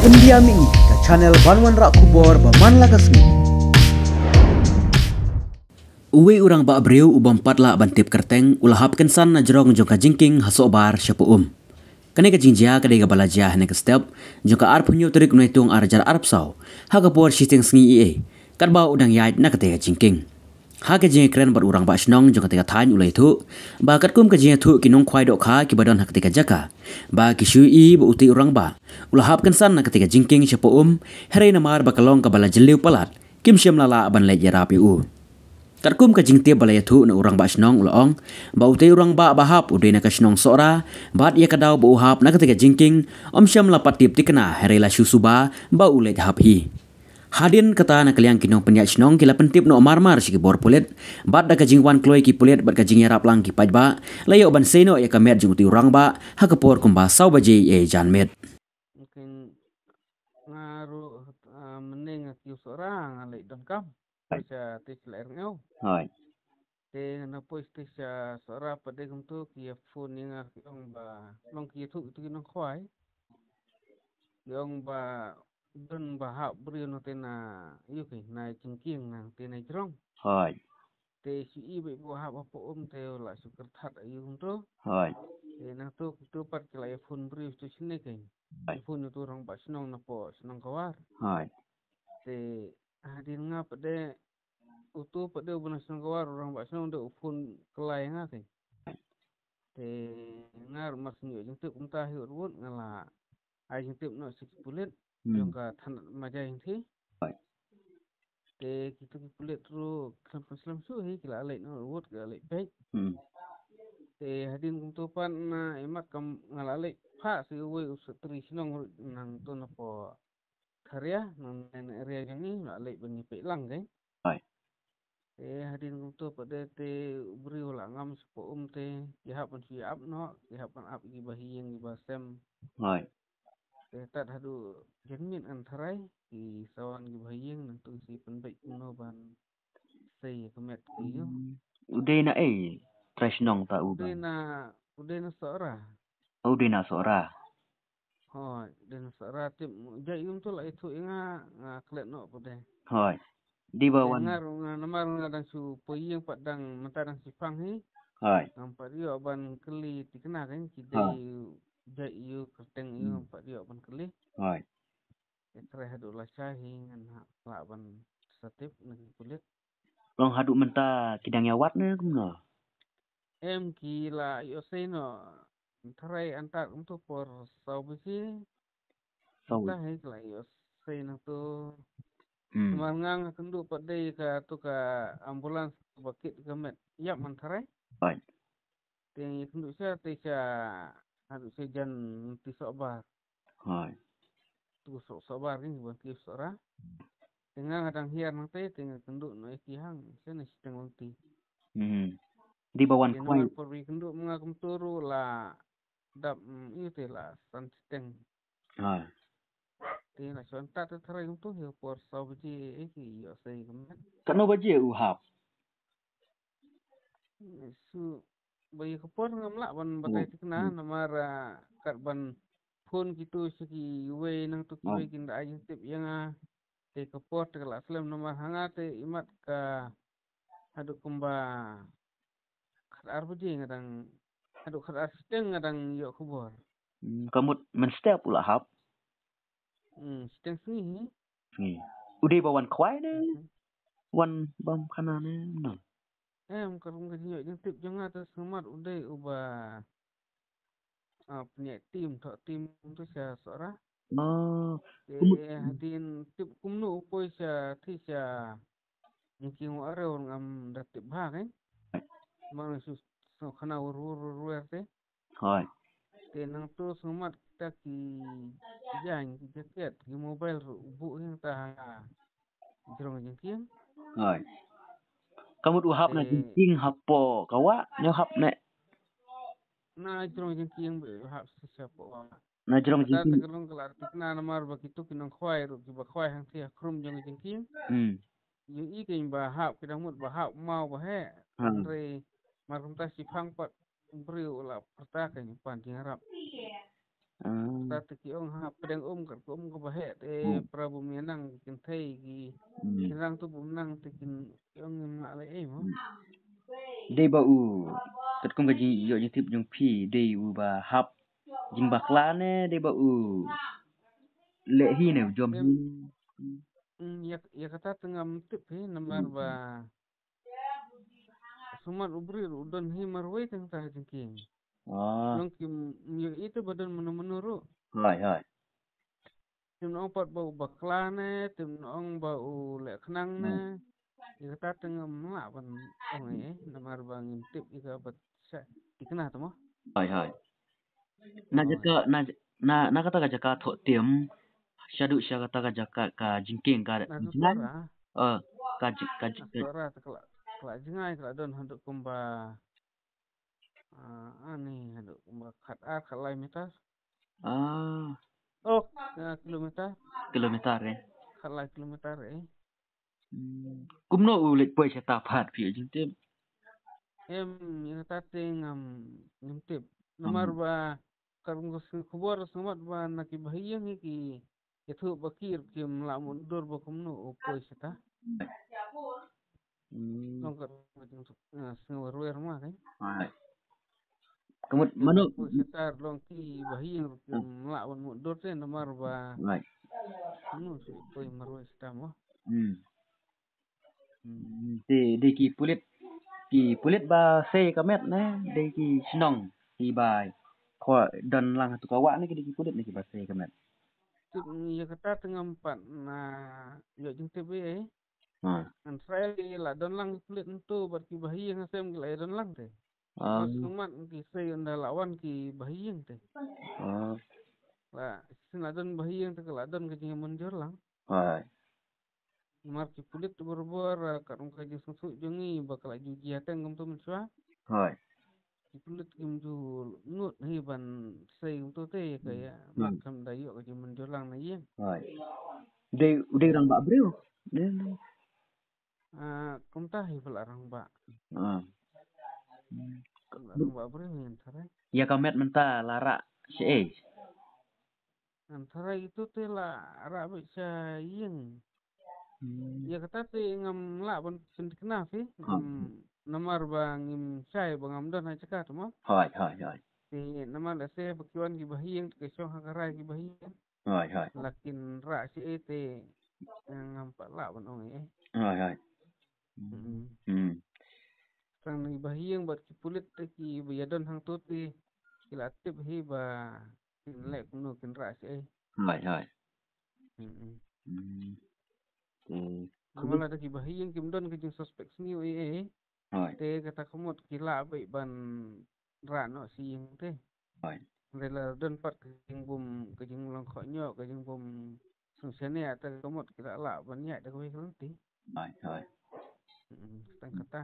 India Mingi ke channel Banwan Rak Kubor Baman Lakasmi. Uwe urang ba abreu ubam patla bantip kerteng ulahap kensan na jerong jongka jingking hasobar syapu Kane ka jingjia ka dega balajia hene ka step jongka arp hunyo terik nuitung arjar arp saw haga por shiteng sngi ie karba udang yait na ka tega jingking. Haga jing keren bar urang ba snong jongka tega thain ulai thu ba katkum ka jing thu kinong khwai dok kha ki badon hak tega jaka ba kishu i ba uti urang ba ulahap kensan na ka tega jingking syapu here na mar ba kalong ka bala jeliu palat kim syam lala ban le jarapi Katkum ka jingtia balaya thu na urang ba snong ulong ba uti urang ba bahap ude na ka snong sora bat ia kadau ba uhap na ka tega jingking syam la patip tikna here la susuba ba ule hap hi Hadin kata na kaliang kinong penyat snong kila pentip no marmar si bor pulet bat da ka jingwan kloi ki pulet bat ka jingya rap lang ki pajba layo ban seno ya ka met jing uti urang ba ha ka por kumba saw ba je e jan met mungkin ngaruh mending kius orang alai dengkam bisa tis ler ngau Rồi, te na pois tis sora pada kumtu ki phone yang ang ba long ki thu tu nong khwai yang ba don ba ha brio no te na yu ki na chingking nang te na jrong rồi, te si i be bo ha ba po te la su ker that ayu kumtu rồi, te na tu pat ki la phone brio tu sine ke Baik. phone tu orang ba snong na po snong kawar rồi, te hadin nga pada utu pada bulan senggawar orang bak senang duk phone kelai nga ke te ngar mas nyu jeng tip unta hi urut ngala ai jeng tip no sik pulit jong ka than maja jeng thi rồi, te kita ki pulit ru kelam su hi kila alai no urut ke alai pek te hadin kum tu pan na emat kam ngala alai pha si we usatri sinong nang tu na po karya nang area jeng ni alai bani pek lang ke rồi, hadin kumto pada te beri ulang ngam sepo te dihapan siap no dihapan ap gi bahiyeng gi basem rồi. te tat hadu jenmin antarai ki sawan gi bahiyeng nang tu si penbaik no ban sei kemet ki yo Udah na tres nong ta ude ubang. na sora Udah na sora. ho den sora tim jai tu la itu inga klet no pada Rồi, đi vào anh. dengar namar ngadang su peyeng padang mentadang sipang hi Rồi, nampak dia ban keli dikena kan kidai jai yu kerteng yu nampak dia ban keli rồi, ekre hadu la shahi ngan la ban satip nang kulit long hadu menta kidang yawat ne kumno. em ki la yo sei no tarai antar untuk por sau besi Sau. entah hai la yo sei no tu Ừ, semangang kendu padai ka tu ka ambulans bakit gamet yap mantarai rồi, ting kendu sia te sia hadu sejan ti sobar rồi, tu sobar ni buat ki sora tengah kadang hiar nanti tengah kenduk no hang sana sidang langti ừ. Đi vào anh tengah quay. mar pergi kenduk mengagum turu la dap itu lah san sidang Rồi, tengah cuan tak terterai untuk hiu por sahaja ki yo sei kemet kan no baje uhap. su bayi kepor ngamlak ban batai tikna namar kat ban phone gitu segi we nang tu ki we kinda ajin tip yang te kepor te la film namar hanga te imat ka hadu kumba khadar budi ngadang hadu khadar sidang ngadang yo kubor Kamut menstep pula hap. sidang sini Ni. Udah bawan kwai ne. Wan bam kana ne. No. kalau ngaji yo jeng tip jeng atas semat udah ubah punya tim tok tim tu sia sora Oh, hadin tip kumnu upoi sia ti sia jengking wa are orang am datip ba kan mang sus so khana uru erte rồi, te nang tu semat kita ki jang ki jaket ki mobile bu yang ta jerong jengking rồi. Kamut uhap na jing hapo kawa ne hap ne. na jerong jengking be hap siapa Na jerong kata jing. tegelung kelar tikna namar begitu kinong khwai ru ki ba khwai hang ti khrum jeng jengking yu i kin ba hap kidang mut ba hap mau ba he andre marum ta si phang pat brio la perta kan pan ting harap ta kata teki ong ha pedang kat ko bahe te prabu menang kin thei ki kinrang tu bumnang tekin ong ma le mo Đây ba u tất công cái gì yo tip jung phi đây u ba hap jing bakla ne đây ba u lệ hi ne jom hi ya kata tengam tip he namar ba sumat ubri udon hi marwai teng ta jengking long kim itu badan menuru hai tim ong pat bau bakla ne tim ong bau le khnang ne ya kata tengam la ban ong namar ba ngintip ika bat sa ikna to mo hai na jaka na kata jaka tho tiam shadu sha kata jaka ka jingking ka jingan ka suara kala jingai kala don handuk kumba ani handuk kumba khat khalai meter kilometer khalai kilometer kumno u lek poi ta phat phi jing tim em yang tate ngintip namar ba karung kubor sumat ba naki bahiyang ki itu bakir kim lamun dur ba kumno poi seta longkar sengwarwer mah kan kamut mano setar long ki bahiyang kim lamun mundur te namar ba nu poi marwe seta mo de ki pulit ba se kamet ne de ki snong ki bai ko dan lang tu kawa ne ki pulit ne ki ba se kamet ya kata tengah empat na yo jeng tebe an sai la don lang pulit tu berki bahiyang sem ki la don lang te sumat ki sai anda lawan ki bahiyang te la sin don bahiyang te la don ke jeng munjur lang mar ki pulit berbor karung kaji susu jongi bakal juji ateng gum tu mensua ki pulit kim ju nut hi ban sei tu te kaya makam dayo kaji munjur lang na yen de rang ba breu kumta hi pula rang ba rang ba breu yen sarai ya kamet menta lara se antara itu te la rabi sa yen ya kata te ngam la ban sendikna fi namar bang im sai bangam don ha cakap mo hai ti namar la se bakiwan ki bahiyang ke so hakarai ki bahiyang hai lakin ra si ete ngam pa la ban ong hai sang ni bahiyang bat ki pulit te ki bayadon hang tu ti kilatip hi ba le kuno kin ra si hai Namala da ki bahiyang kim don ki suspect ni te kata kumot kila bai ban rano si yung te rela don pat kajing bum kajing long khonyo kajing bum sungsene ata kumot kila la ban ya da koi ti hai tang kata